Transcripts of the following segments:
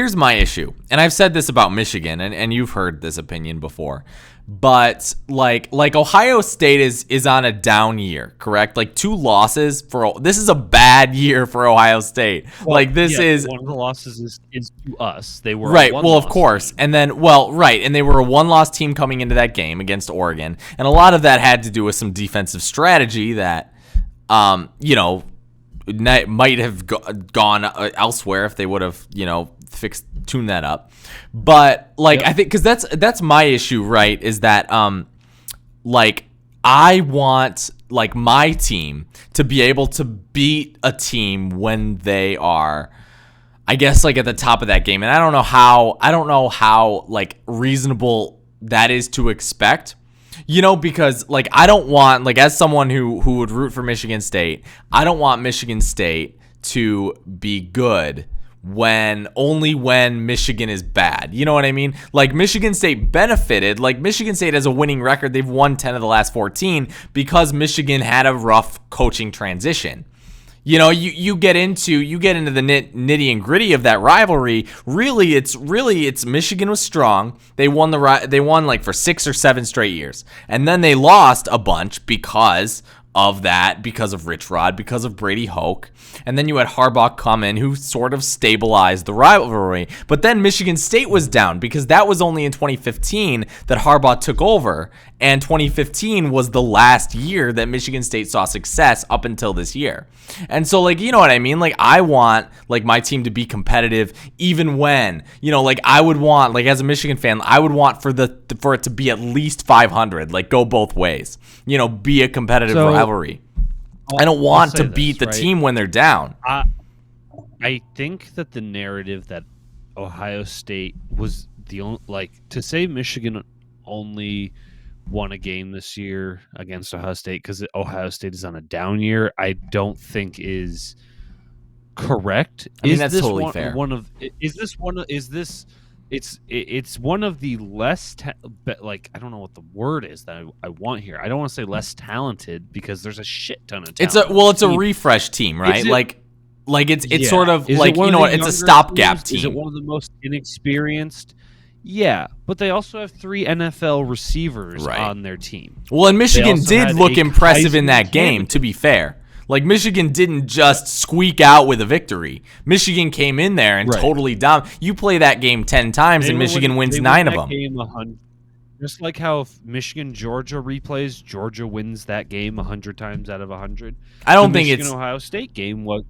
here's my issue, and I've said this about Michigan, and you've heard this opinion before, but like Ohio State is on a down year, correct? Like 2 losses this is a bad year for Ohio State. Well, this is one of the losses is to us. They were right. Well, of course, team. And then and they were a 1-loss team coming into that game against Oregon, and a lot of that had to do with some defensive strategy that, might have gone elsewhere if they would have, tuned that up. But I think because that's my issue, right? Is that I want my team to be able to beat a team when they are, I guess, at the top of that game. And I don't know how reasonable that is to expect. Because I don't want, as someone who would root for Michigan State, I don't want Michigan State to be good only when Michigan is bad. You know what I mean? Michigan State benefited. Michigan State has a winning record. They've won 10 of the last 14 because Michigan had a rough coaching transition. You get into the nitty and gritty of that rivalry. Really, it's Michigan was strong. They won for 6 or 7 straight years, and then they lost a bunch because of that, because of Rich Rod, because of Brady Hoke. And then you had Harbaugh come in, who sort of stabilized the rivalry. But then Michigan State was down because that was only in 2015 that Harbaugh took over. And 2015 was the last year that Michigan State saw success up until this year. And so, you know what I mean? I want, my team to be competitive even when, I would want, as a Michigan fan, I would want for it to be at least 500, go both ways. Be a competitive rivalry. I don't want to beat the team when they're down. I think that the narrative that Ohio State was the only, to say Michigan only won a game this year against Ohio State because Ohio State is on a down year, I don't think is correct. I mean, that's totally fair. It's one of the less I don't know what the word is that I want here. I don't want to say less talented because there's a shit ton of talent. It's a refresh team, right? It's sort of it's a stopgap team. Is it one of the most inexperienced? Yeah, but they also have 3 NFL receivers on their team. Well, and Michigan did look impressive in that game, to be fair. Michigan didn't just squeak out with a victory. Michigan came in there and totally dominated. You play that game 10 times and Michigan wins 9 of them. Just like how if Michigan-Georgia replays, Georgia wins that game 100 times out of 100. I don't think Michigan-Ohio State game was...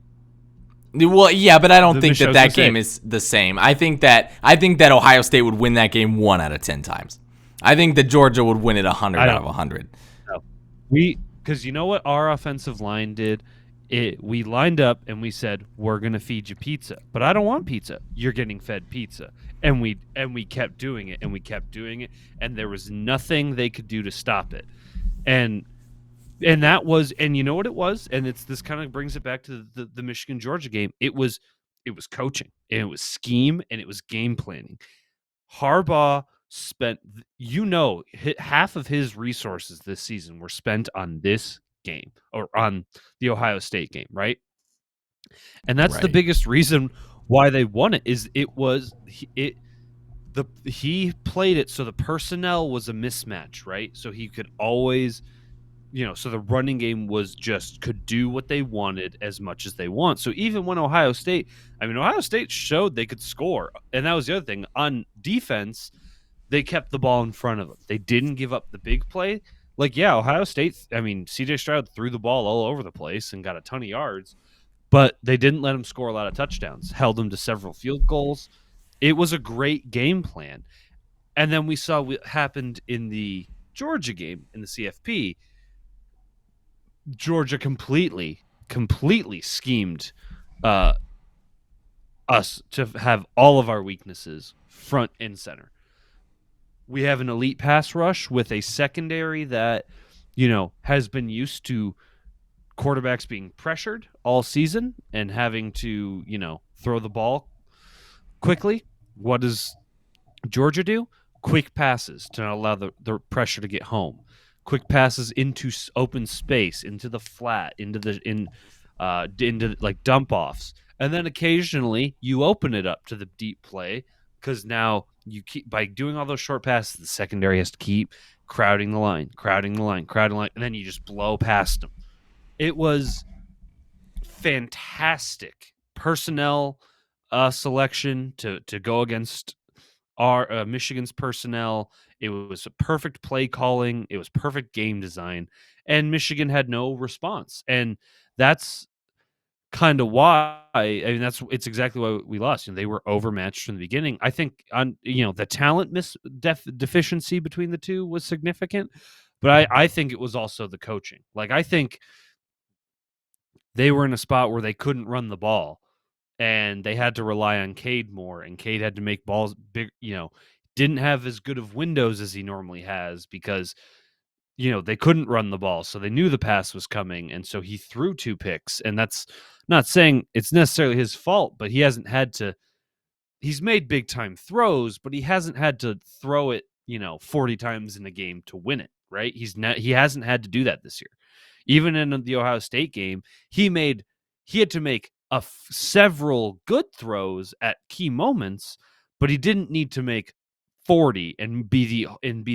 Well, yeah, but I don't think that game is the same. I think that Ohio State would win that game 1 out of 10 times. I think that Georgia would win it 100 out of 100. No. Because you know what our offensive line did? We lined up and we said, we're going to feed you pizza. But I don't want pizza. You're getting fed pizza. And we kept doing it, and we kept doing it, and there was nothing they could do to stop it. And that was, and you know what it was? And this kind of brings it back to the Michigan-Georgia game. It was coaching, and it was scheme, and it was game planning. Harbaugh spent, half of his resources this season were spent on this game or on the Ohio State game, right? And that's the biggest reason why they won it. He played it so the personnel was a mismatch, right? So he could always, so the running game could do what they wanted as much as they want. So even when Ohio State showed they could score, and that was the other thing on defense. They kept the ball in front of them. They didn't give up the big play. Ohio State, C.J. Stroud threw the ball all over the place and got a ton of yards, but they didn't let him score a lot of touchdowns, held him to several field goals. It was a great game plan. And then we saw what happened in the Georgia game in the CFP. Georgia completely schemed us to have all of our weaknesses front and center. We have an elite pass rush with a secondary that, has been used to quarterbacks being pressured all season and having to, throw the ball quickly. What does Georgia do? Quick passes to not allow the pressure to get home. Quick passes into open space, into the flat, into dump offs. And then occasionally you open it up to the deep play because now you keep by doing all those short passes, the secondary has to keep crowding the line, and then you just blow past them. It was fantastic personnel selection to go against our Michigan's personnel. It was a perfect play calling. It was perfect game design, and Michigan had no response. And that's kind of why. I mean, it's exactly why we lost. They were overmatched from the beginning. I think on the talent deficiency between the two was significant, but I think it was also the coaching. Like I think they were in a spot where they couldn't run the ball and they had to rely on Cade more, and Cade had to make balls big, didn't have as good of windows as he normally has because they couldn't run the ball, so they knew the pass was coming, and so he threw 2 picks. And that's not saying it's necessarily his fault, but he's made big time throws, but he hasn't had to throw it 40 times in a game to win it, right? He hasn't had to do that this year. Even in the Ohio State game, he had to make several good throws at key moments, but he didn't need to make 40 and be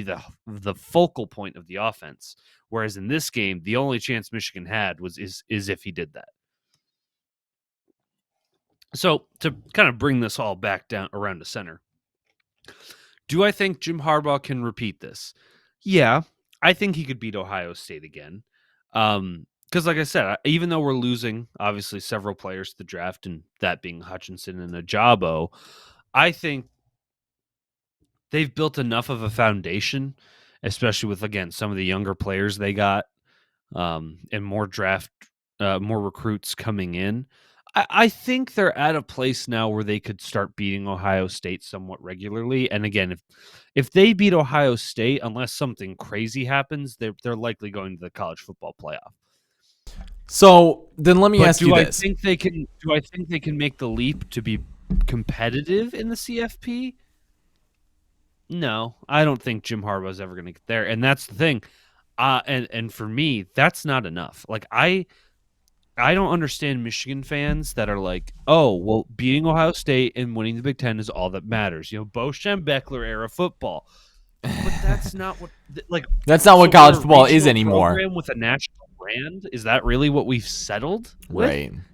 the focal point of the offense. Whereas in this game, the only chance Michigan had is if he did that. So to kind of bring this all back down around to center, do I think Jim Harbaugh can repeat this? Yeah, I think he could beat Ohio State again. Because like I said, even though we're losing obviously several players to the draft, and that being Hutchinson and Ajabo, I think they've built enough of a foundation, especially with, again, some of the younger players they got, and more recruits coming in. I think they're at a place now where they could start beating Ohio State somewhat regularly. And again, if they beat Ohio State, unless something crazy happens, they're likely going to the college football playoff. So then let me ask you this. Do I think they can make the leap to be competitive in the CFP? No, I don't think Jim Harbaugh is ever going to get there. And that's the thing. And for me, that's not enough. Like I don't understand Michigan fans that are like, oh, well, beating Ohio State and winning the Big Ten is all that matters. Bo Schembechler era football. But that's not what that's not what college football is anymore. Program with a national brand, is that really what we've settled with? Right.